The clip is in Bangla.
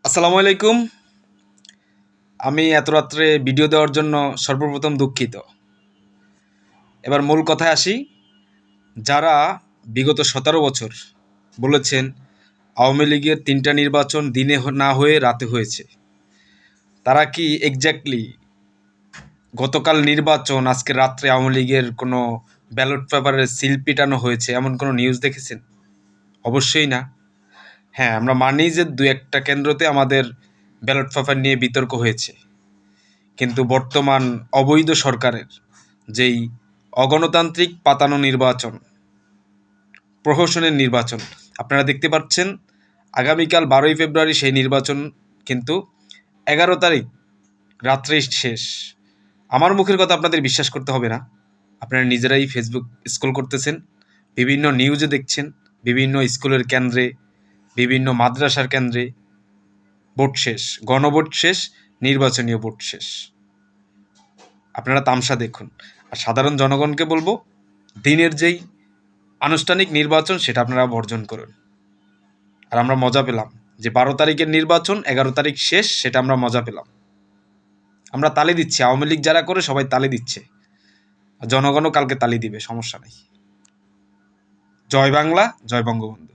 আসসালামু আলাইকুম। আমি এত রাত্রে ভিডিও দেওয়ার জন্য সর্বপ্রথম দুঃখিত। এবার মূল কথায় আসি। যারা বিগত ১৭ বছর বলেছেন আওয়ামী লীগের ৩টা নির্বাচন দিনে না হয়ে রাতে হয়েছে, তারা কি এক্স্যাক্টলি গতকাল নির্বাচন আজকে রাত্রে আওয়ামী লীগের কোনো ব্যালট পেপারের সিল পিটানো হয়েছে এমন কোনো নিউজ দেখেছেন? অবশ্যই না। হ্যাঁ, আমরা মানি যে ২-১টা কেন্দ্রতে আমাদের ব্যালট পেপার নিয়ে বিতর্ক হয়েছে। কিন্তু বর্তমান অবৈধ সরকারের যেই অগণতান্ত্রিক পাতানো নির্বাচন, প্রহসনের নির্বাচন, আপনারা দেখতে পাচ্ছেন আগামীকাল ১২ই ফেব্রুয়ারি সেই নির্বাচন কিন্তু ১১ তারিখ রাত্রেই শেষ। আমার মুখের কথা আপনাদের বিশ্বাস করতে হবে না। আপনারা নিজেরাই ফেসবুক স্ক্রল করতেছেন, বিভিন্ন নিউজে দেখছেন, বিভিন্ন স্কুলের কেন্দ্রে, বিভিন্ন মাদ্রাসার কেন্দ্রে ভোট শেষ, গণভোট শেষ, নির্বাচনীয় ভোট শেষ। আপনারা তামসা দেখুন। আর সাধারণ জনগণকে বলবো, দিনের যেই আনুষ্ঠানিক নির্বাচন সেটা আপনারা বর্জন করুন। আর আমরা মজা পেলাম যে ১২ তারিখের নির্বাচন ১১ তারিখ শেষ, সেটা আমরা মজা পেলাম। আমরা তালি দিচ্ছি, আওয়ামী লীগ যারা করে সবাই তালি দিচ্ছে, জনগণও কালকে তালি দিবে, সমস্যা নেই। জয় বাংলা, জয় বঙ্গবন্ধু।